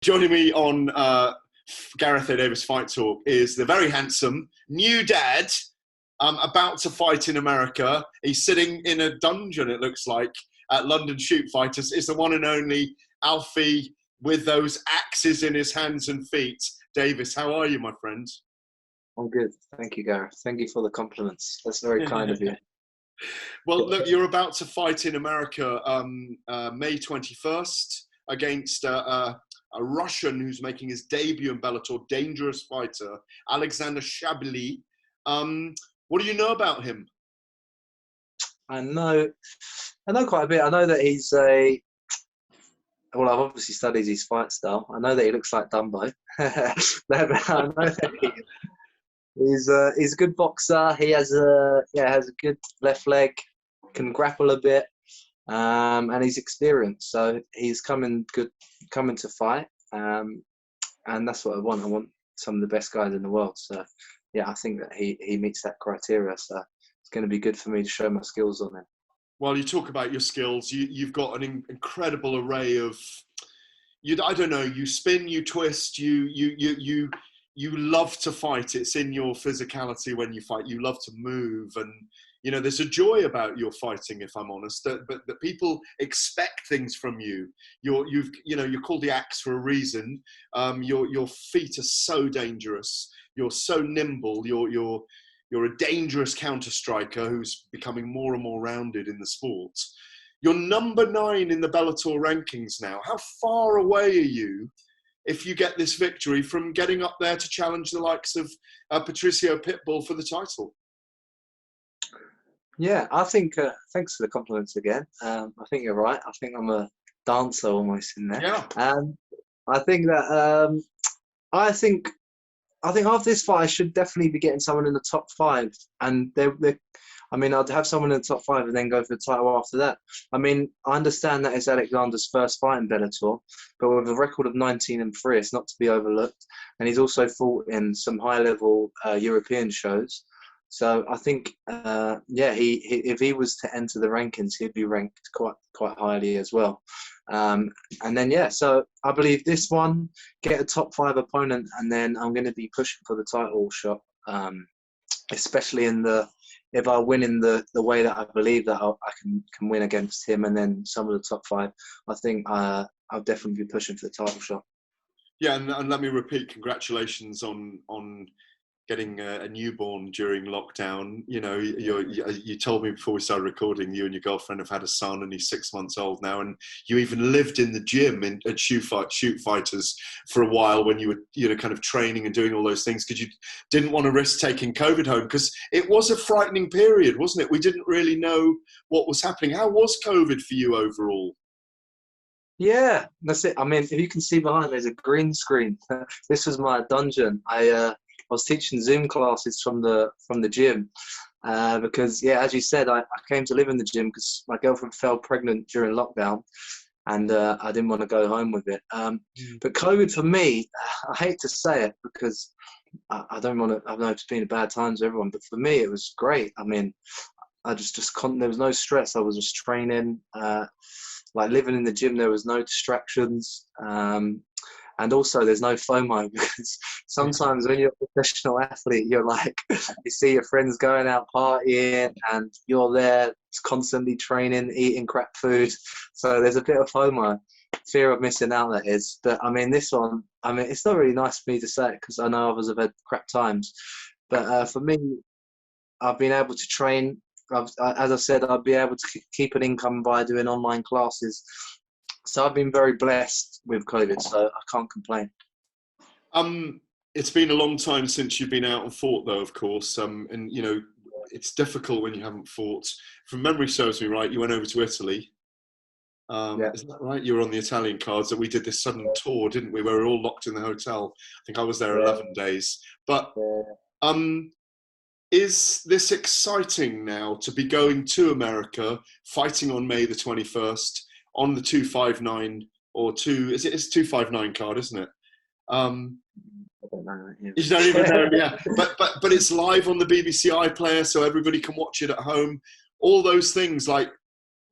Joining me on Gareth A. Davies Fight Talk is the very handsome new dad about to fight in America. He's sitting in a dungeon, it looks like, at London Shoot Fighters. It's the one and only Alfie with those axes in his hands and feet. Davies, how are you, my friend? I'm good. Thank you, Gareth. Thank you for the compliments. That's very kind of you. Well, look, you're about to fight in America May 21st against a Russian who's making his debut in Bellator, dangerous fighter, Alexander Shabili. What do you know about him? I know quite a bit. I know that well, I've obviously studied his fight style. I know that he looks like Dumbo. I know that he's a good boxer. He has a good left leg, can grapple a bit, and he's experienced. So he's coming to fight, and that's what I want. I want some of the best guys in the world. So yeah, I think that he meets that criteria. So it's going to be good for me to show my skills on him. Well, you talk about your skills. You've got an incredible array of. I don't know. You spin, you twist, you love to fight. It's in your physicality when you fight. You love to move, and there's a joy about your fighting. If I'm honest, but that people expect things from you. You're called the axe for a reason. Your feet are so dangerous. You're so nimble. You're a dangerous counter striker who's becoming more and more rounded in the sport. You're number 9 in the Bellator rankings now. How far away are you, if you get this victory, from getting up there to challenge the likes of Patricio Pitbull for the title? Yeah, I think, thanks for the compliments again. I think you're right. I think I'm a dancer almost in there. Yeah. I think that, I think after this fight, I should definitely be getting someone in the top 5. And I'd have someone in the top 5 and then go for the title after that. I mean, I understand that it's Alexander's first fight in Bellator, but with a record of 19-3, it's not to be overlooked. And he's also fought in some high-level European shows. So I think, if he was to enter the rankings, he'd be ranked quite highly as well. So I believe this one, get a top 5 opponent, and then I'm going to be pushing for the title shot, especially if I win in the way that I believe that I can win against him, and then some of the top 5. I think I'll definitely be pushing for the title shot. Yeah, and let me repeat, congratulations on getting a newborn during lockdown. You told me before we started recording, you and your girlfriend have had a son, and he's 6 months old now. And you even lived in the gym at Shoot Fighters for a while when you were kind of training and doing all those things, because you didn't want to risk taking COVID home, because it was a frightening period, wasn't it? We didn't really know what was happening. How was COVID for you overall? Yeah, that's it. I mean, if you can see behind, there's a green screen. This was my dungeon. I was teaching Zoom classes from the gym because, yeah, as you said, I came to live in the gym because my girlfriend fell pregnant during lockdown, and I didn't want to go home with it. But COVID for me, I hate to say it because I don't want to. I know it's been a bad time to everyone, but for me it was great. I mean, I just there was no stress. I was just training, like living in the gym. There was no distractions. And also, there's no FOMO, because sometimes when you're a professional athlete, you're like, you see your friends going out partying, and you're there constantly training, eating crap food. So there's a bit of FOMO, fear of missing out, that is. But I mean, this one, it's not really nice for me to say it because I know others have had crap times. But for me, I've been able to train. As I said, I'll be able to keep an income by doing online classes. So I've been very blessed with COVID, so I can't complain. It's been a long time since you've been out and fought, though, of course. It's difficult when you haven't fought. From memory serves me right, you went over to Italy. Yeah. Isn't that right? You were on the Italian cards, that we did this sudden tour, didn't we? Where we were all locked in the hotel. I think I was there 11 days. But is this exciting now to be going to America, fighting on May the 21st? On the 259 or 2, it's 259 card, isn't it? I don't know. Yeah. You don't even know, yeah. But it's live on the BBC iPlayer, so everybody can watch it at home. All those things, like,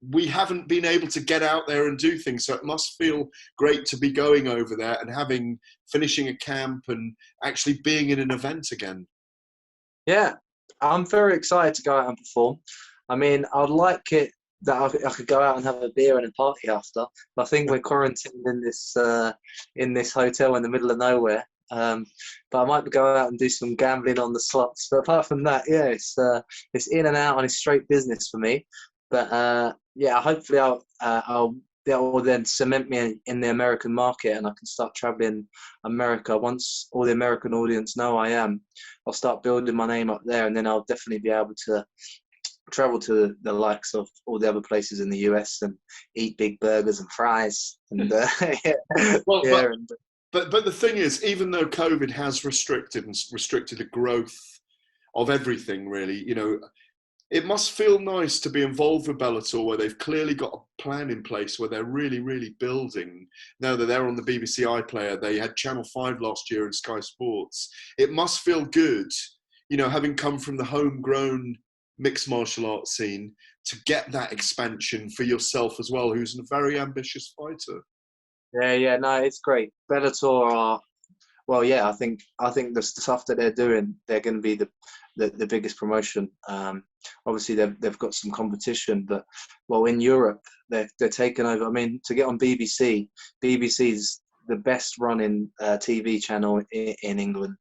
we haven't been able to get out there and do things. So it must feel great to be going over there and finishing a camp and actually being in an event again. Yeah, I'm very excited to go out and perform. I mean, I'd like it that I could go out and have a beer and a party after. But I think we're quarantined in this hotel in the middle of nowhere. But I might go out and do some gambling on the slots. But apart from that, yeah, it's in and out and it's straight business for me. But yeah, hopefully that will then cement me in the American market, and I can start traveling America. Once all the American audience know I am, I'll start building my name up there, and then I'll definitely be able to travel to the likes of all the other places in the US and eat big burgers and fries. And yeah, well, yeah, but the thing is, even though COVID has restricted the growth of everything, really, you know, it must feel nice to be involved with Bellator, where they've clearly got a plan in place, where they're really, really building. Now that they're on the BBC iPlayer, they had Channel 5 last year and Sky Sports. It must feel good, you know, having come from the homegrown mixed martial arts scene, to get that expansion for yourself as well, who's a very ambitious fighter. yeah, no, it's great. Bellator are, well, yeah, I think the stuff that they're doing, they're going to be the biggest promotion. Obviously, they've got some competition, but well, in Europe, they're taking over. I mean, to get on BBC's the best running TV channel in England,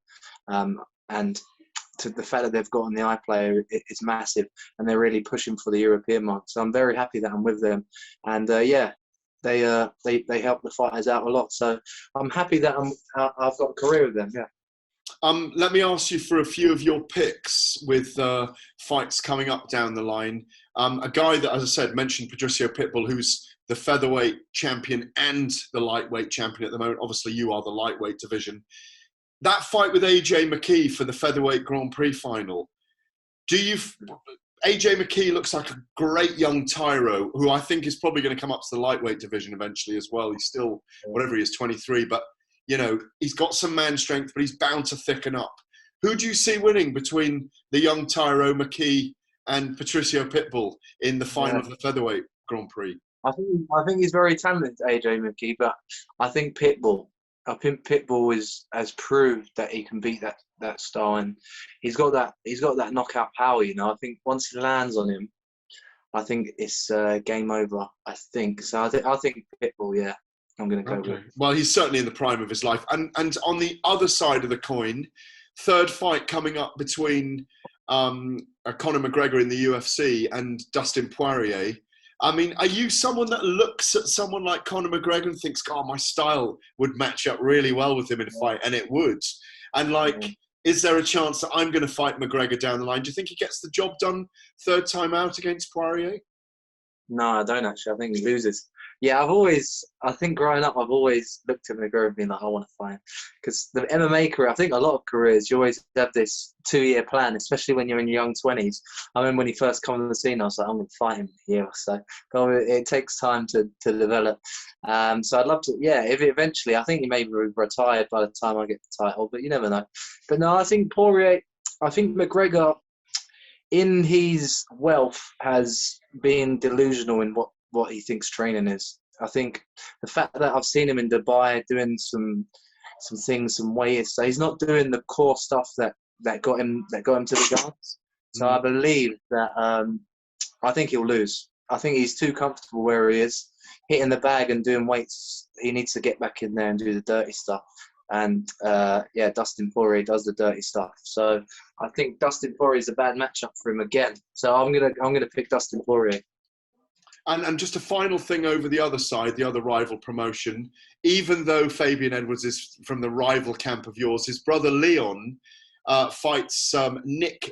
and to the fact that they've got on the iPlayer, it's massive, and they're really pushing for the European market. So I'm very happy that I'm with them, and yeah. They help the fighters out a lot, so I'm happy that I've got a career with them. Yeah. Let me ask you for a few of your picks with fights coming up down the line. A guy that, as I said, mentioned Patricio Pitbull, who's the featherweight champion and the lightweight champion at the moment. Obviously, you are the lightweight division. That fight with AJ McKee for the featherweight Grand Prix final. AJ McKee looks like a great young tyro who I think is probably going to come up to the lightweight division eventually as well. He's still, whatever he is, 23, but you know, he's got some man strength, but he's bound to thicken up. Who do you see winning between the young tyro McKee and Patricio Pitbull in the final of the featherweight Grand Prix? I think he's very talented, AJ McKee, but I think Pitbull has proved that he can beat that style, and he's got that knockout power. You know, I think once he lands on him, I think it's game over. I think so. I think Pitbull. Yeah, I'm going to go with. Well, he's certainly in the prime of his life, and on the other side of the coin, third fight coming up between Conor McGregor in the UFC and Dustin Poirier. I mean, are you someone that looks at someone like Conor McGregor and thinks, "God, my style would match up really well with him in a fight," and it would? And like, is there a chance that I'm going to fight McGregor down the line? Do you think he gets the job done third time out against Poirier? No, I don't actually. I think he loses. Yeah, I think growing up, I've always looked at McGregor and been like, I want to fight. Because the MMA career, I think a lot of careers, you always have this 2-year plan, especially when you're in your young 20s. I remember when he first came on the scene, I was like, I'm going to fight him in a year or so. But it takes time to develop. So I'd love to, yeah, if eventually, I think he may be retired by the time I get the title, but you never know. But no, I think McGregor, in his wealth, has been delusional in what he thinks training is. I think the fact that I've seen him in Dubai doing some things, some weights, so he's not doing the core stuff that got him to the guards. So I believe that I think he'll lose. I think he's too comfortable where he is, hitting the bag and doing weights. He needs to get back in there and do the dirty stuff. And yeah, Dustin Poirier does the dirty stuff. So I think Dustin Poirier is a bad matchup for him again. So I'm gonna pick Dustin Poirier. And just a final thing over the other side, the other rival promotion, even though Fabian Edwards is from the rival camp of yours, his brother Leon fights Nate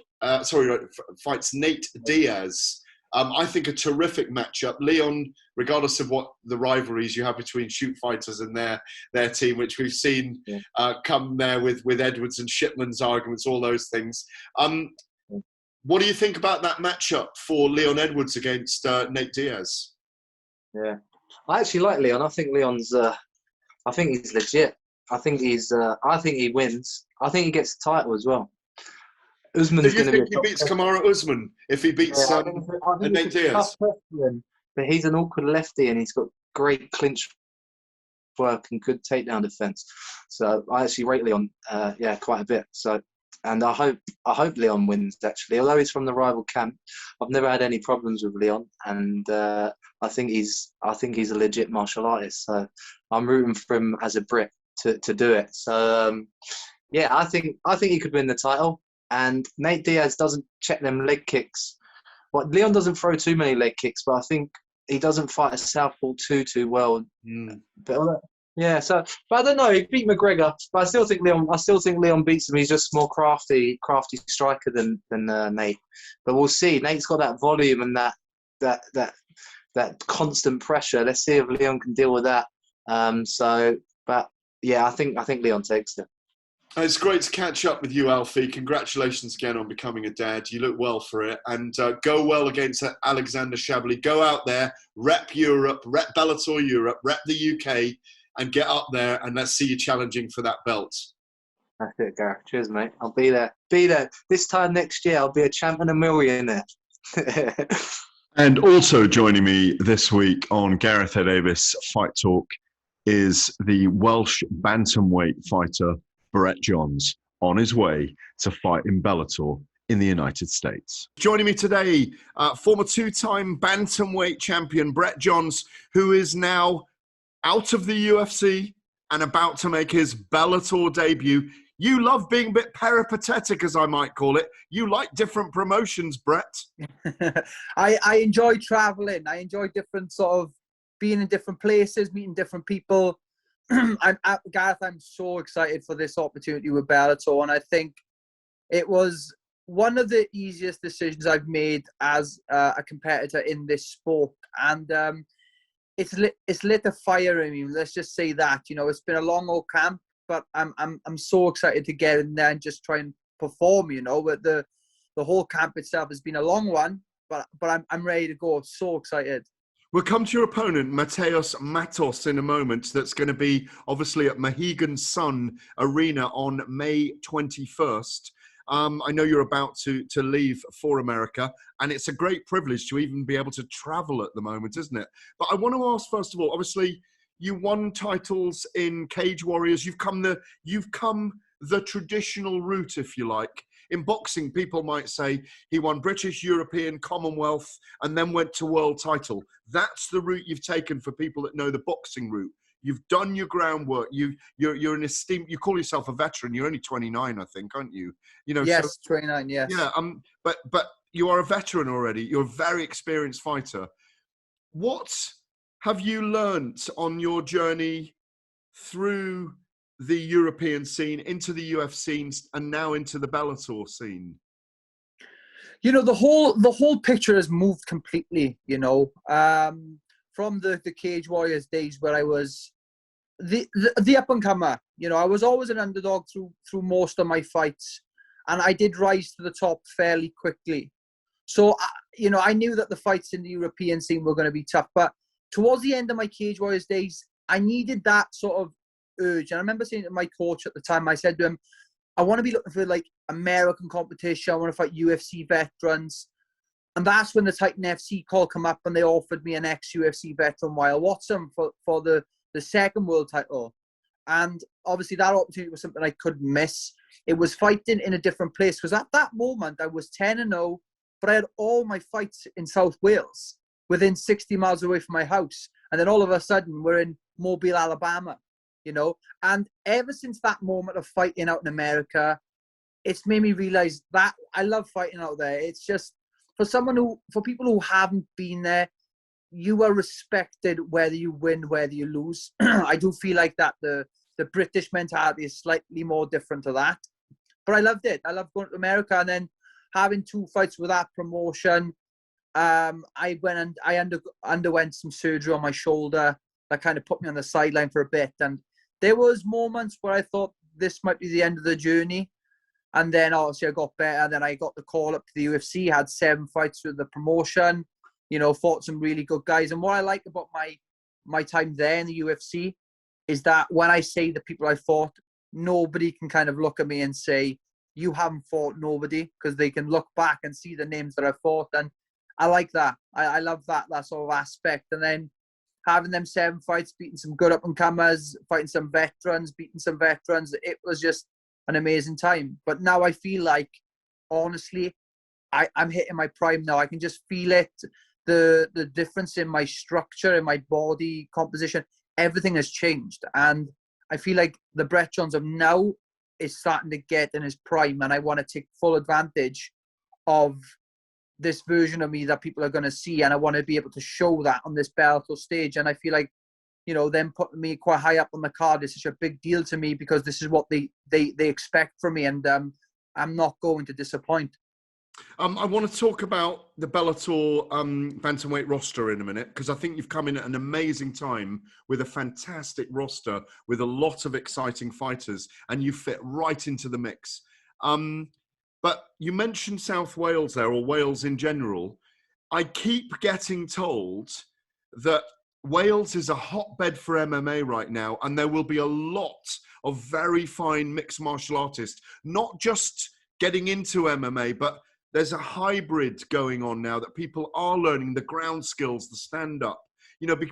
Diaz. I think a terrific matchup. Leon, regardless of what the rivalries you have between shoot fighters and their team, which we've seen come there with Edwards and Shipman's arguments, all those things. What do you think about that matchup for Leon Edwards against Nate Diaz? Yeah, I actually like Leon. I think Leon's. I think he's legit. I think he's. I think he wins. I think he gets the title as well. Usman's do you think he beats Kamaru Usman if he beats Nate Diaz? but he's an awkward lefty, and he's got great clinch work and good takedown defense. So I actually rate Leon, quite a bit. So, and I hope Leon wins, actually. Although he's from the rival camp, I've never had any problems with Leon, and I think he's a legit martial artist. So I'm rooting for him as a Brit to do it. So I think he could win the title. And Nate Diaz doesn't check them leg kicks. Well, Leon doesn't throw too many leg kicks, but I think he doesn't fight a southpaw too well. But I don't know. He beat McGregor, but I still think Leon beats him. He's just more crafty striker than Nate. But we'll see. Nate's got that volume and that constant pressure. Let's see if Leon can deal with that. I think Leon takes it. It's great to catch up with you, Alfie. Congratulations again on becoming a dad. You look well for it. And go well against Alexander Shabliy. Go out there, rep Europe, rep Bellator Europe, rep the UK, and get up there, and let's see you challenging for that belt. That's it, Gareth. Cheers, mate. I'll be there. This time next year, I'll be a champ and a millionaire. And also joining me this week on Gareth Davies Fight Talk is the Welsh bantamweight fighter, Brett Johns, on his way to fight in Bellator in the United States. Joining me today, former two-time bantamweight champion Brett Johns, who is now out of the UFC and about to make his Bellator debut. You love being a bit peripatetic, as I might call it. You like different promotions, Brett. I enjoy traveling. I enjoy different sort of being in different places, meeting different people. Gareth, I'm so excited for this opportunity with Bellator, and I think it was one of the easiest decisions I've made as a competitor in this sport. And it's lit a fire in me. Let's just say that. It's been a long old camp, but I'm so excited to get in there and just try and perform. But the whole camp itself has been a long one, but I'm ready to go. So excited. We'll come to your opponent, Mateos Matos, in a moment. That's going to be obviously at Mohegan Sun Arena on May 21st. I know you're about to leave for America, and it's a great privilege to even be able to travel at the moment, isn't it? But I want to ask, first of all, obviously, you won titles in Cage Warriors. You've come the traditional route, if you like. In boxing, people might say he won British, European, Commonwealth, and then went to world title. That's the route you've taken for people that know the boxing route. You've done your groundwork. You're an esteemed. You call yourself a veteran. You're only 29, I think, aren't you? Yes, 29. Yes. Yeah. But you are a veteran already. You're a very experienced fighter. What have you learnt on your journey through the European scene, into the UFC, and now into the Bellator scene? The whole picture has moved completely. From the Cage Warriors days where I was the up and comer. I was always an underdog through most of my fights, and I did rise to the top fairly quickly. So I knew that the fights in the European scene were going to be tough, but towards the end of my Cage Warriors days, I needed that sort of urge. And I remember saying to my coach at the time, I said to him, I want to be looking for like American competition. I want to fight UFC veterans. And that's when the Titan FC call come up, and they offered me an ex-UFC veteran, Wyle Watson, for the second world title. And obviously that opportunity was something I couldn't miss. It was fighting in a different place, because at that moment I was 10-0, but I had all my fights in South Wales, within 60 miles away from my house. And then all of a sudden we're in Mobile, Alabama, And ever since that moment of fighting out in America, it's made me realize that I love fighting out there. It's just, for people who haven't been there, you are respected whether you win, whether you lose. I do feel like that the British mentality is slightly more different to that. But I loved it. I loved going to America, and then having 2 fights with that promotion. I went and I underwent some surgery on my shoulder that kind of put me on the sideline for a bit. And there was moments where I thought this might be the end of the journey. And then obviously I got better. Then I got the call up to the UFC, had 7 fights with the promotion, fought some really good guys. And what I like about my time there in the UFC is that when I say the people I fought, nobody can kind of look at me and say, you haven't fought nobody, because they can look back and see the names that I fought. And I like that. I love that sort of aspect. And then having them 7 fights, beating some good up-and-comers, fighting some veterans, beating some veterans, it was just an amazing time. But now I feel like, honestly, I'm hitting my prime now. I can just feel it, the difference in my structure, in my body composition. Everything has changed. And I feel like the Brett Johns of now is starting to get in his prime, and I want to take full advantage of this version of me that people are going to see, and I want to be able to show that on this Bellator stage. And I feel like, them putting me quite high up on the card is such a big deal to me, because this is what they expect from me, and I'm not going to disappoint. I want to talk about the Bellator bantamweight roster in a minute, because I think you've come in at an amazing time with a fantastic roster with a lot of exciting fighters, and you fit right into the mix. But you mentioned South Wales there, or Wales in general. I keep getting told that Wales is a hotbed for MMA right now, and there will be a lot of very fine mixed martial artists, not just getting into MMA, but there's a hybrid going on now that people are learning the ground skills, the stand-up,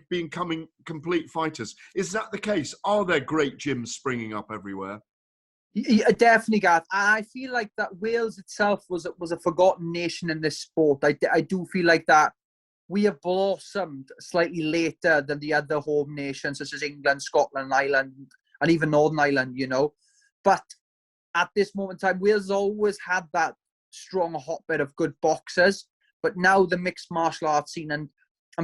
becoming complete fighters. Is that the case? Are there great gyms springing up everywhere? Yeah, definitely, Gareth. I feel like that Wales itself was a forgotten nation in this sport. I do feel like that we have blossomed slightly later than the other home nations, such as England, Scotland, Ireland, and even Northern Ireland, But at this moment in time, Wales always had that strong hotbed of good boxers. But now the mixed martial arts scene, and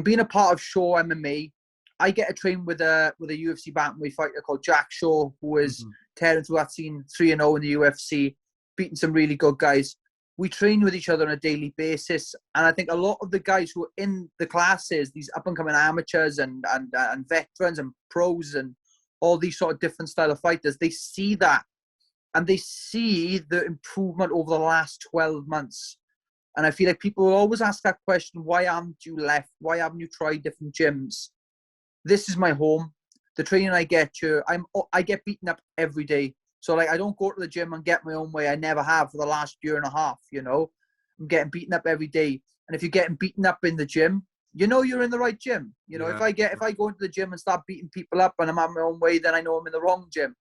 being a part of Shaw MMA, I get to train with a UFC bantamweight fighter called Jack Shaw, who is tearing through that scene, 3-0 in the UFC, beating some really good guys. We train with each other on a daily basis, and I think a lot of the guys who are in the classes, these up-and-coming amateurs and veterans and pros and all these sort of different style of fighters, they see that, and they see the improvement over the last 12 months. And I feel like people will always ask that question, why haven't you left? Why haven't you tried different gyms? This is my home. The training I get here, I get beaten up every day. So I don't go to the gym and get my own way. I never have for the last year and a half, I'm getting beaten up every day. And if you're getting beaten up in the gym, you're in the right gym. If I go into the gym and start beating people up and I'm on my own way, then I know I'm in the wrong gym.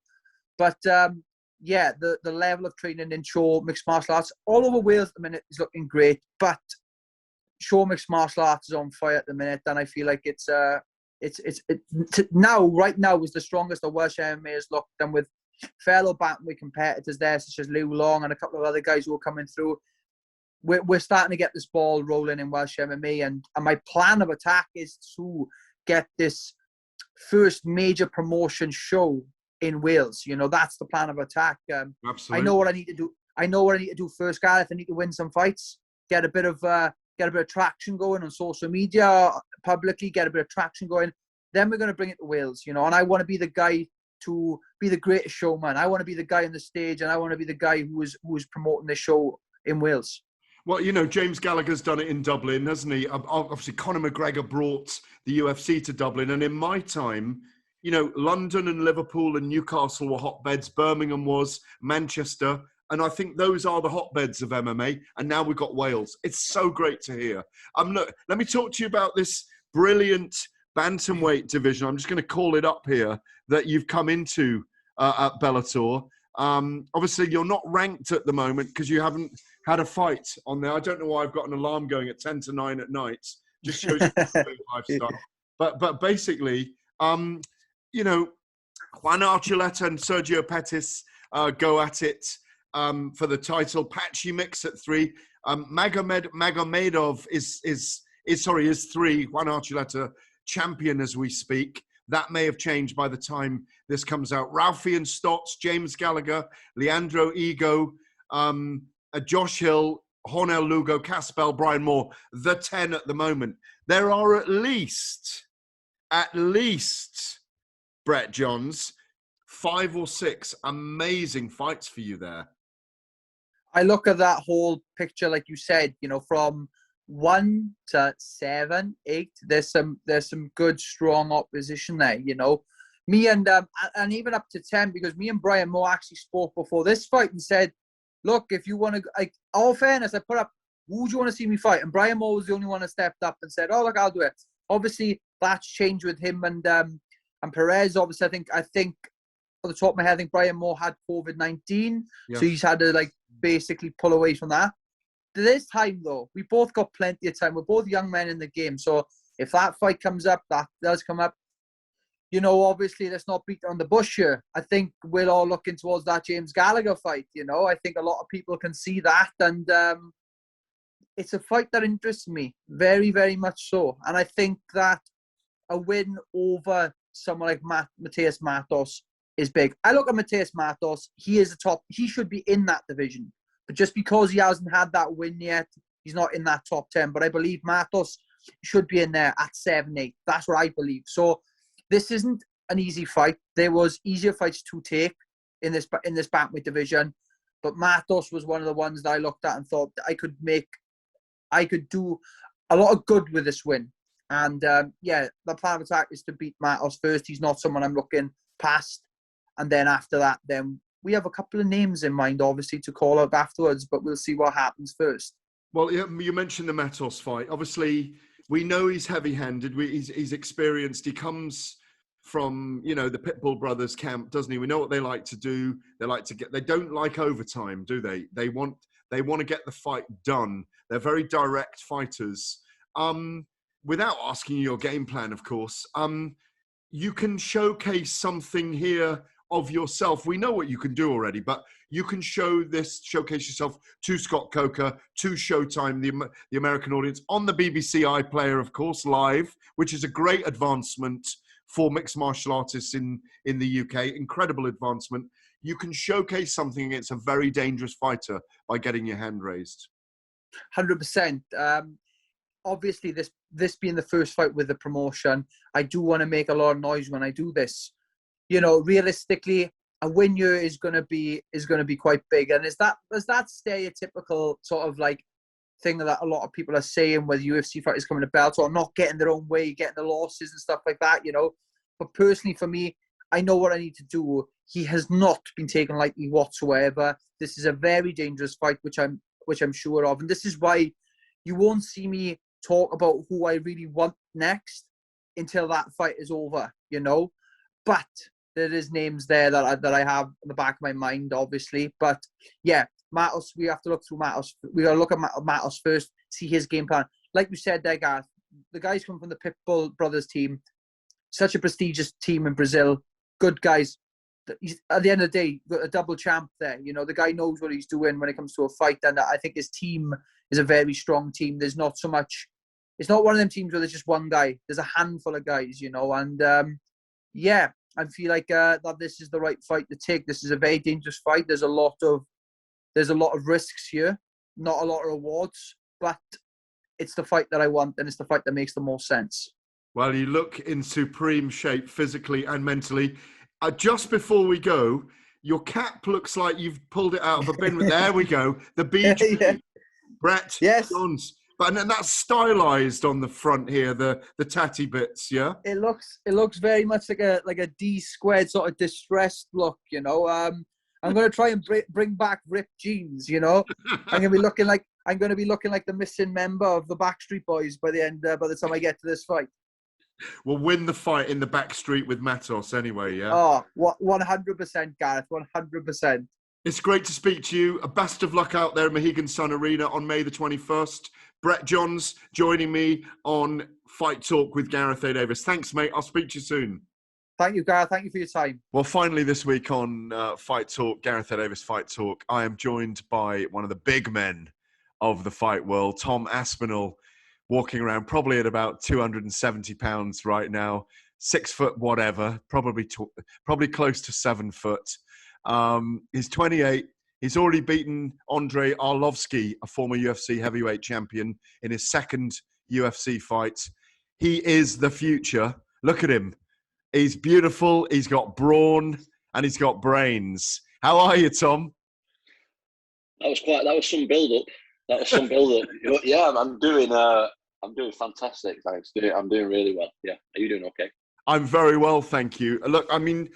But the level of training in Shaw mixed martial arts all over Wales at the minute is looking great. But Shaw mixed martial arts is on fire at the minute, and I feel like it's right now is the strongest the Welsh MMA has looked, and with fellow bantamweight competitors there, such as Liu Long and a couple of other guys who are coming through, we're starting to get this ball rolling in Welsh MMA, and my plan of attack is to get this first major promotion show in Wales. That's the plan of attack. Absolutely. I know what I need to do. I know what I need to do first, Gareth. I need to win some fights, get a bit of traction going on social media, publicly, get a bit of traction going. Then we're going to bring it to Wales, and I want to be the guy to be the greatest showman. I want to be the guy on the stage, and I want to be the guy who is promoting the show in Wales. Well, James Gallagher's done it in Dublin, hasn't he? Obviously, Conor McGregor brought the UFC to Dublin, and in my time, London and Liverpool and Newcastle were hotbeds, Birmingham was, Manchester, and I think those are the hotbeds of MMA, and now we've got Wales. It's so great to hear. Look, let me talk to you about this brilliant bantamweight division. I'm just going to call it up here, that you've come into at Bellator. Obviously, you're not ranked at the moment because you haven't had a fight on there. I don't know why I've got an alarm going at 10 to 9 at night. Just shows you lifestyle. But basically, Juan Archuleta and Sergio Pettis go at it for the title. Patchy Mix at 3. Magomedov is 3. Juan Archuleta champion as we speak. That may have changed by the time this comes out. Ralphie and Stotts, James Gallagher, Leandro Ego, Josh Hill, Hornell Lugo, Caspel, Brian Moore, the 10 at the moment. There are at least, Brett Johns, 5 or 6 amazing fights for you there. I look at that whole picture, like you said, from 1 to 7, 8. There's some good, strong opposition there. Me and even up to 10, because me and Brian Moore actually spoke before this fight and said, look, if you want to, all fairness, I put up who do you want to see me fight? And Brian Moore was the only one that stepped up and said, oh, look, I'll do it. Obviously, that's changed with him and Perez. Obviously, I think off the top of my head, I think Brian Moore had COVID-19. Yes. So he's had to, like, basically pull away from that. This time, though, we both got plenty of time. We're both young men in the game. So if that fight comes up, that does come up, you know, obviously, let's not beat around the bush here. I think we're all looking towards that James Gallagher fight, you know. I think a lot of people can see that. And it's a fight that interests me very, very much so. And I think that a win over someone like Mateus Matos is big. I look at Mateus Matos. He is the top. He should be in that division. But just because he hasn't had that win yet, he's not in that top 10. But I believe Matos should be in there at 7-8. That's what I believe. So this isn't an easy fight. There was easier fights to take in this bantamweight division. But Matos was one of the ones that I looked at and thought that I could do a lot of good with this win. And the plan of attack is to beat Matos first. He's not someone I'm looking past. And then after that, then we have a couple of names in mind, obviously, to call out afterwards, but we'll see what happens first. Well, you mentioned the Matos fight. Obviously, we know he's heavy-handed. He's experienced. He comes from, you know, the Pitbull brothers camp, doesn't he? We know what they like to do. They don't like overtime, do they? They want to get the fight done. They're very direct fighters. Without asking you your game plan, of course, you can showcase something here of yourself. We know what you can do already, but you can showcase yourself to Scott Coker, to Showtime, the American audience, on the BBC iPlayer, of course, live, which is a great advancement for mixed martial artists in the UK. Incredible advancement. You can showcase something against a very dangerous fighter by getting your hand raised. 100%. Obviously, this being the first fight with the promotion, I do want to make a lot of noise when I do this. You know, realistically, a win here is going to be quite big. And is that stereotypical sort of like thing that a lot of people are saying, whether UFC fighters coming to belt or not getting their own way, getting the losses and stuff like that, you know. But personally, for me, I know what I need to do. He has not been taken lightly whatsoever. This is a very dangerous fight, which I'm sure of. And this is why you won't see me talk about who I really want next until that fight is over, you know. But there is names there that I have in the back of my mind, obviously. But yeah, Matos, we have to look through Matos. We got to look at Matos first, see his game plan. Like we said there, Gareth, the guys come from the Pitbull brothers team, such a prestigious team in Brazil. Good guys. At the end of the day, got a double champ there. You know, the guy knows what he's doing when it comes to a fight, and I think his team is a very strong team. There's not so much. It's not one of them teams where there's just one guy. There's a handful of guys, you know, and I feel like that this is the right fight to take. This is a very dangerous fight. There's a lot of risks here, not a lot of rewards, but it's the fight that I want, and it's the fight that makes the most sense. Well, you look in supreme shape physically and mentally. Just before we go, your cap looks like you've pulled it out of a bin. There we go. The beach. Yeah. Brett Johns. But and that's stylized on the front here, the tatty bits, yeah? It looks very much like a D squared sort of distressed look, you know. I'm going to try and bring back ripped jeans, you know. I'm going to be looking like the missing member of the Backstreet Boys by the time I get to this fight. We'll win the fight in the backstreet with Matos anyway, yeah? Oh, 100%, Gareth, 100%. It's great to speak to you. Best of luck out there at Mohegan Sun Arena on May the 21st. Brett Johns joining me on Fight Talk with Gareth A. Davies. Thanks, mate. I'll speak to you soon. Thank you, Gareth. Thank you for your time. Well, finally this week on Fight Talk, Gareth A. Davies Fight Talk, I am joined by one of the big men of the fight world, Tom Aspinall, walking around probably at about 270 pounds right now, 6 foot whatever, probably close to 7 foot. He's 28. He's already beaten Andrei Arlovsky, a former UFC heavyweight champion, in his second UFC fight. He is the future. Look at him. He's beautiful. He's got brawn and he's got brains. How are you, Tom? That was some build up. Yeah, I'm doing fantastic. Thanks. I'm doing really well. Yeah. Are you doing okay? I'm very well, thank you. Look, I mean,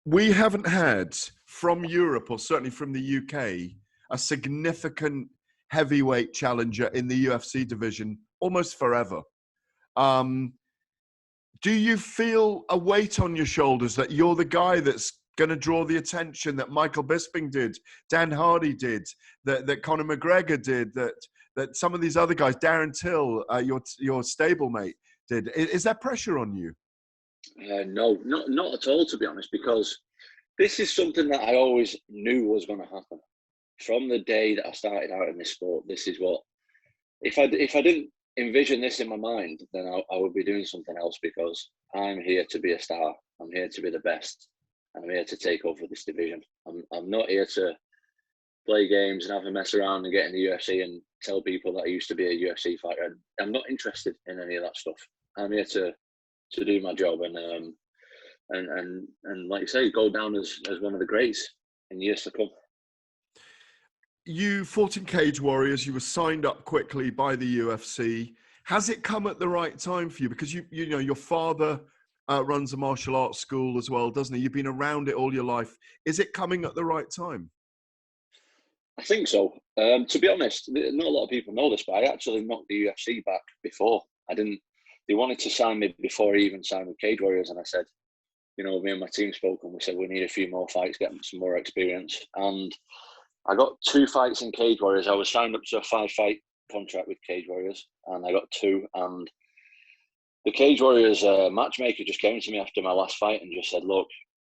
we haven't had from Europe, or certainly from the UK, a significant heavyweight challenger in the UFC division almost forever. Do you feel a weight on your shoulders that you're the guy that's going to draw the attention that Michael Bisping did, Dan Hardy did, that Conor McGregor did, that some of these other guys, Darren Till, your stablemate, did? Is there pressure on you? No, not at all, to be honest, because this is something that I always knew was going to happen. From the day that I started out in this sport, this is what, if I didn't envision this in my mind, then I would be doing something else, because I'm here to be a star. I'm here to be the best. I'm here to take over this division. I'm not here to play games and have a mess around and get in the UFC and tell people that I used to be a UFC fighter. I'm not interested in any of that stuff. I'm here to do my job and like you say, go down as one of the greats in years to come. You fought in Cage Warriors. You were signed up quickly by the UFC. Has it come at the right time for you? Because you know your father runs a martial arts school as well, doesn't he? You've been around it all your life. Is it coming at the right time? I think so. To be honest, not a lot of people know this, but I actually knocked the UFC back before. They wanted to sign me before I even signed with Cage Warriors, and I said, you know, me and my team spoke and we said we need a few more fights, get some more experience. And I got 2 fights in Cage Warriors. I was signed up to a 5-fight contract with Cage Warriors, and I got 2. And the Cage Warriors matchmaker just came to me after my last fight and just said, look,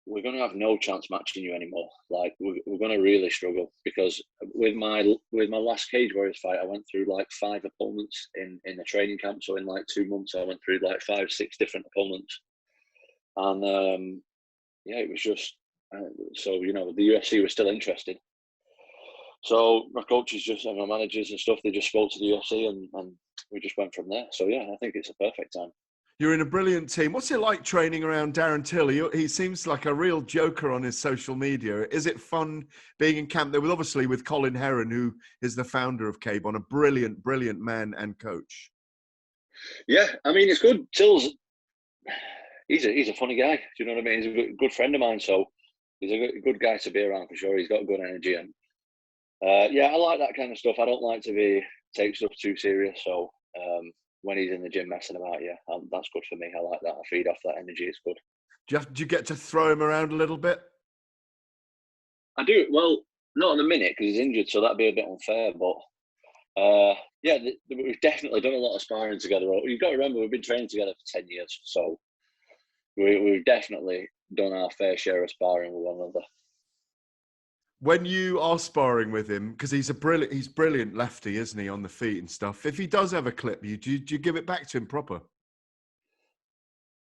we're going to have no chance matching you anymore. Like, we're going to really struggle, because with my last Cage Warriors fight, I went through like 5 opponents in the training camp. So in like 2 months, I went through like 5, 6 different opponents. And yeah, it was just, so, you know, the UFC was still interested. So my coaches and my managers and stuff, they just spoke to the UFC and we just went from there. So yeah, I think it's a perfect time. You're in a brilliant team. What's it like training around Darren Till? He seems like a real joker on his social media. Is it fun being in camp there with Colin Heron, who is the founder of K-Bon, a brilliant, brilliant man and coach? Yeah, I mean, it's good. Till's, he's a funny guy. Do you know what I mean? He's a good friend of mine. So he's a good guy to be around for sure. He's got good energy. And yeah, I like that kind of stuff. I don't like to take stuff too serious. So when he's in the gym messing about, yeah, that's good for me. I like that. I feed off that energy. It's good. Do you get to throw him around a little bit? I do. Well, not in a minute because he's injured, so that'd be a bit unfair. But yeah, we've definitely done a lot of sparring together. You've got to remember, we've been training together for 10 years. So we've definitely done our fair share of sparring with one another. When you are sparring with him, because he's brilliant lefty, isn't he, on the feet and stuff. If he does ever clip you, do you give it back to him proper?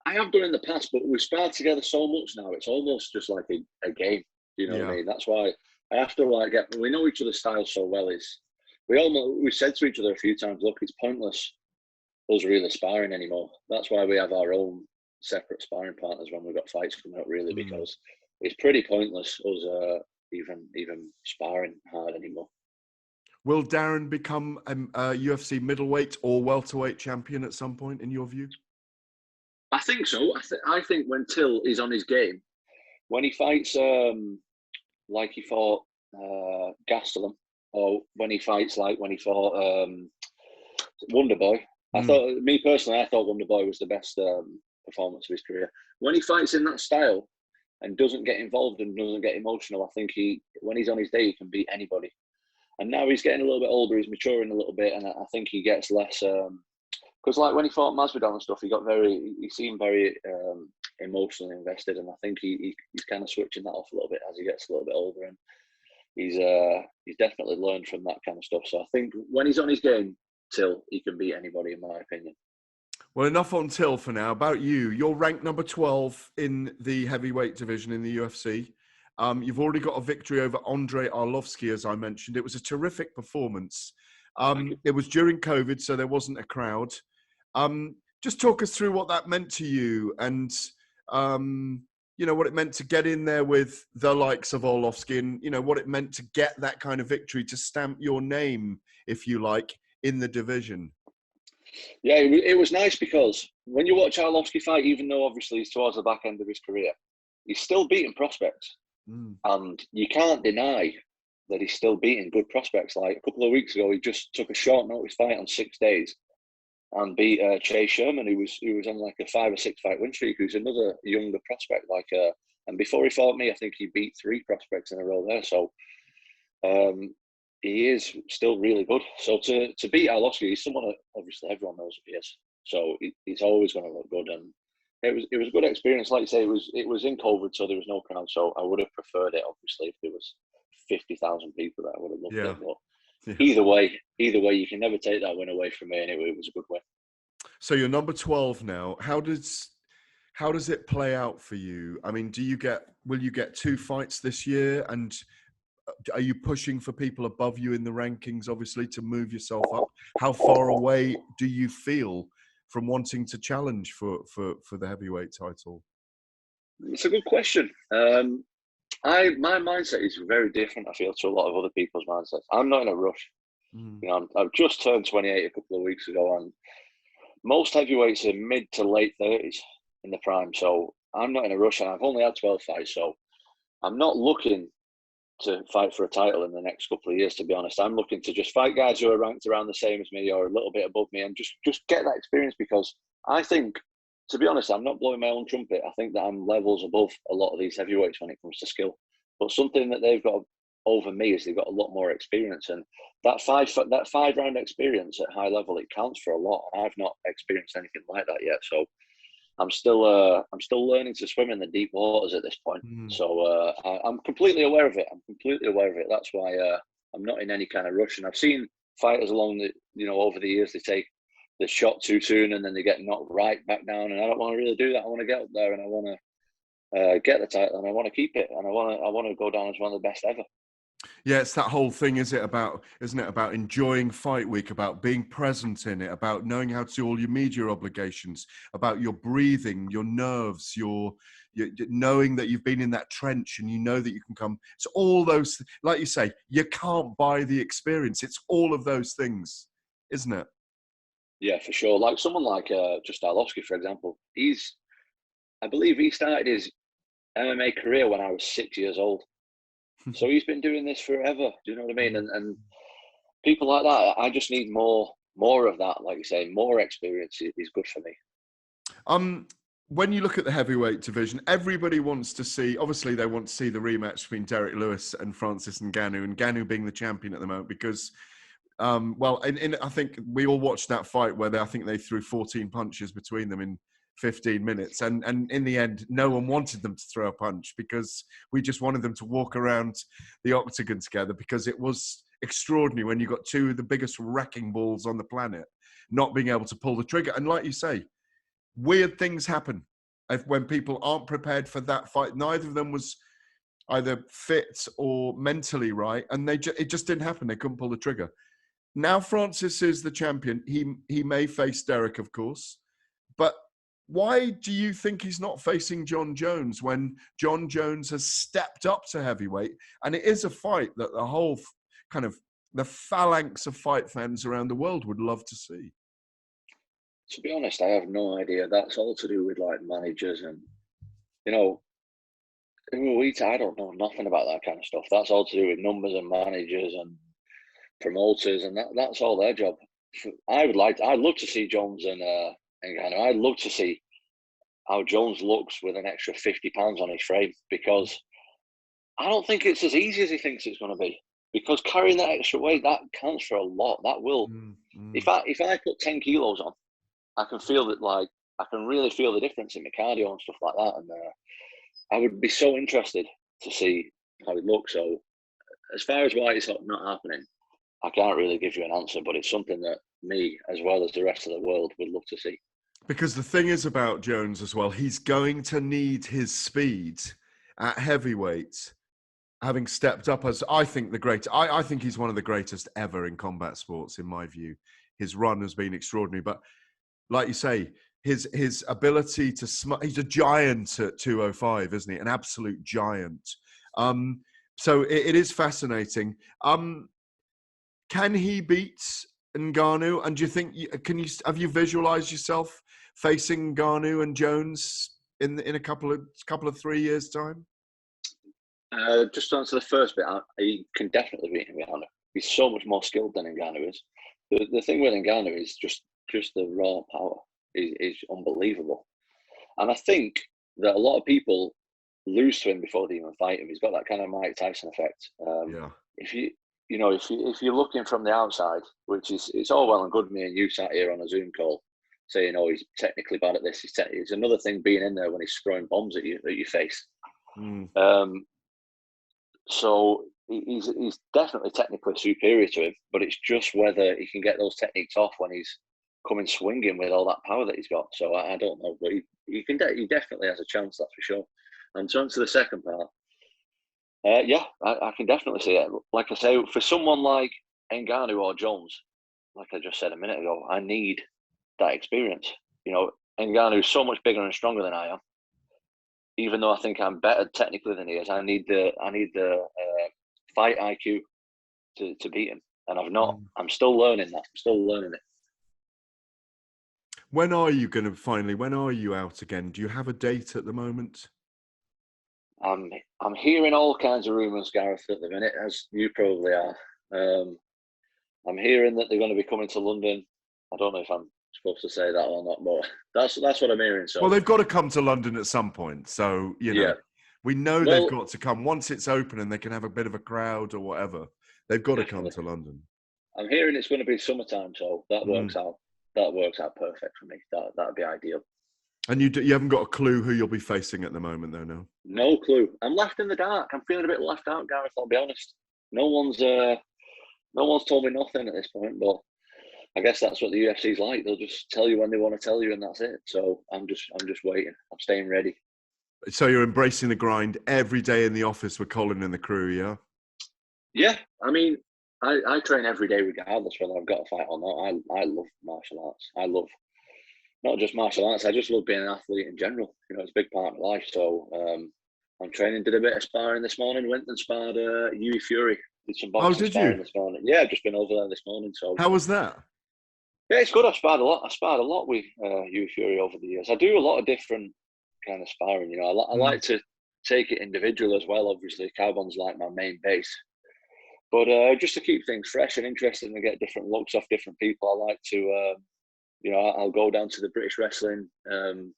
I have done in the past, but we spar together so much now, it's almost just like a game. Do you know what I mean? That's why I have to we know each other's styles so well. We said to each other a few times, look, it's pointless us really sparring anymore. That's why we have our own separate sparring partners when we've got fights coming up, really, because it's pretty pointless us even sparring hard anymore. Will Darren become a UFC middleweight or welterweight champion at some point, in your view? I think so. I think when Till is on his game, when he fights like he fought Gastelum, or when he fights like when he fought Wonderboy, I thought Wonderboy was the best performance of his career. When he fights in that style and doesn't get involved and doesn't get emotional, I think when he's on his day, he can beat anybody. And now he's getting a little bit older, he's maturing a little bit, and I think he gets less. Because like when he fought Masvidal and stuff, he seemed very emotionally invested, and I think he's kind of switching that off a little bit as he gets a little bit older, and he's definitely learned from that kind of stuff. So I think when he's on his game, Till, he can beat anybody, in my opinion. Well, enough on Till for now. About you, you're ranked number 12 in the heavyweight division in the UFC. You've already got a victory over Andrei Arlovski, as I mentioned. It was a terrific performance. It was during COVID, so there wasn't a crowd. Just talk us through what that meant to you and, what it meant to get in there with the likes of Arlovski and, what it meant to get that kind of victory, to stamp your name, if you like, in the division. Yeah, it was nice because when you watch Arlovski fight, even though obviously he's towards the back end of his career, he's still beating prospects. And you can't deny that he's still beating good prospects. Like a couple of weeks ago, he just took a short notice fight on 6 days and beat Chase Sherman, who was on like a 5 or 6 fight win streak, who's another younger prospect. And before he fought me, I think he beat 3 prospects in a row there. So he is still really good. So to beat Arlovsky, he's someone that obviously everyone knows who he is. So he's always going to look good. And it was a good experience. Like you say, it was in COVID, so there was no crowd. So I would have preferred it, obviously, if there was 50,000 people there. I would have loved it. But either way, you can never take that win away from me, and it was a good win. So you're number 12 now. How does it play out for you? I mean, will you get 2 fights this year? And are you pushing for people above you in the rankings, obviously, to move yourself up? How far away do you feel from wanting to challenge for the heavyweight title? It's a good question. My mindset is very different, I feel, to a lot of other people's mindsets. I'm not in a rush. You know, I've just turned 28 a couple of weeks ago, and most heavyweights are mid to late 30s in the prime. So I'm not in a rush, and I've only had 12 fights. So I'm not looking to fight for a title in the next couple of years, to be honest. I'm looking to just fight guys who are ranked around the same as me or a little bit above me, and just get that experience, because I think, to be honest, I'm not blowing my own trumpet. I think that I'm levels above a lot of these heavyweights when it comes to skill. But something that they've got over me is they've got a lot more experience, and that 5-round experience at high level, it counts for a lot. And I've not experienced anything like that yet, so I'm still learning to swim in the deep waters at this point. So I'm completely aware of it. That's why I'm not in any kind of rush. And I've seen fighters along over the years, they take the shot too soon and then they get knocked right back down. And I don't want to really do that. I want to get up there and I want to get the title and I want to keep it. And I want to go down as one of the best ever. Yeah, it's that whole thing, isn't it, about enjoying fight week, about being present in it, about knowing how to do all your media obligations, about your breathing, your nerves, your knowing that you've been in that trench and you know that you can come. It's all those, like you say, you can't buy the experience. It's all of those things, isn't it? Yeah, for sure. Like someone like just Arlovsky, for example, I believe he started his MMA career when I was 6 years old. So he's been doing this forever. Do you know what I mean? And people like that, I just need more of that. Like you say, more experience is good for me. When you look at the heavyweight division, everybody wants to see, obviously they want to see the rematch between Derek Lewis and Francis Ngannou, and Ngannou being the champion at the moment because, I think we all watched that fight where I think they threw 14 punches between them in 15 minutes. And in the end, no one wanted them to throw a punch because we just wanted them to walk around the octagon together, because it was extraordinary when you got 2 of the biggest wrecking balls on the planet not being able to pull the trigger. And like you say, weird things happen when people aren't prepared for that fight. Neither of them was either fit or mentally right, and it just didn't happen. They couldn't pull the trigger. Now Francis is the champion. He may face Derek, of course, but why do you think he's not facing John Jones when John Jones has stepped up to heavyweight? And it is a fight that the whole kind of the phalanx of fight fans around the world would love to see. To be honest, I have no idea. That's all to do with like managers and, I don't know nothing about that kind of stuff. That's all to do with numbers and managers and promoters, and that's all their job. I'd love to see Jones and I'd love to see how Jones looks with an extra 50 pounds on his frame, because I don't think it's as easy as he thinks it's going to be, because carrying that extra weight, that counts for a lot. That will, if I put 10 kilos on, I can feel that, like, I can really feel the difference in my cardio and stuff like that. And I would be so interested to see how it looks. So as far as why it's not happening, I can't really give you an answer, but it's something that me, as well as the rest of the world, would love to see. Because the thing is about Jones as well, he's going to need his speed at heavyweight, having stepped up as, I think, I think he's one of the greatest ever in combat sports, in my view. His run has been extraordinary. But like you say, his ability to he's a giant at 205, isn't he? An absolute giant. So it is fascinating. Can he beat Ngannou? And do you think have you visualized yourself facing Ngannou and Jones in a couple of 3 years' time? Just to answer the first bit, he can definitely beat Ngannou. He's so much more skilled than Ngannou is. The thing with Ngannou is just the raw power is unbelievable. And I think that a lot of people lose to him before they even fight him. He's got that kind of Mike Tyson effect. If you're looking from the outside, which is, it's all well and good, me and you sat here on a Zoom call saying, "Oh, he's technically bad at this." It's another thing being in there when he's throwing bombs at your face. So he's definitely technically superior to him, but it's just whether he can get those techniques off when he's coming swinging with all that power that he's got. So I don't know, but he definitely has a chance, that's for sure. And to answer the second part, I can definitely see it. Like I say, for someone like Ngannou or Jones, like I just said a minute ago, I need that experience. You know, Ngannou's so much bigger and stronger than I am. Even though I think I'm better technically than he is, I need the fight IQ to beat him, and I've not. I'm still learning that. I'm still learning it. When are you going to finally? When are you out again? Do you have a date at the moment? I'm hearing all kinds of rumours, Gareth, at the minute, as you probably are. I'm hearing that they're going to be coming to London. I don't know if I'm supposed to say that or not, but that's what I'm hearing. So, well, they've got to come to London at some point. So, you know, we know they've got to come once it's open and they can have a bit of a crowd or whatever. They've got to come to London. I'm hearing it's going to be summertime, so that works out. That works out perfect for me. That'd be ideal. And you haven't got a clue who you'll be facing at the moment, though, no? No clue. I'm left in the dark. I'm feeling a bit left out, Gareth. I'll be honest. No one's told me nothing at this point, but I guess that's what the UFC's like. They'll just tell you when they want to tell you, and that's it. So I'm just waiting. I'm staying ready. So you're embracing the grind every day in the office with Colin and the crew, yeah? Yeah. I mean, I train every day regardless whether I've got a fight or not. I love martial arts. I love not just martial arts. I just love being an athlete in general. You know, it's a big part of my life. So I'm training. Did a bit of sparring this morning. Went and sparred Yui Fury. Did some boxing sparring this morning. Yeah, I've just been over there this morning. So how was that? Yeah, it's good. I've sparred a lot with Yui Fury over the years. I do a lot of different kind of sparring. You know, I like to take it individual as well. Obviously, Carbon's like my main base. But just to keep things fresh and interesting and get different looks off different people, I like to, I'll go down to the British Wrestling and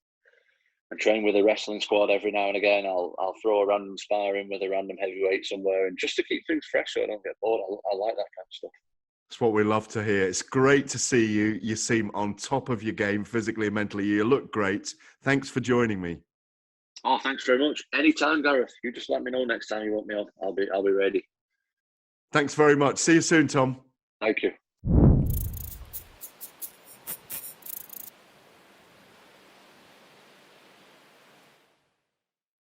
train with a wrestling squad every now and again. I'll throw a random sparring with a random heavyweight somewhere, and just to keep things fresh so I don't get bored. I like that kind of stuff. That's what we love to hear. It's great to see you. You seem on top of your game physically and mentally. You look great. Thanks for joining me. Oh, thanks very much. Anytime, Gareth. You just let me know next time you want me on. I'll be ready. Thanks very much. See you soon, Tom. Thank you.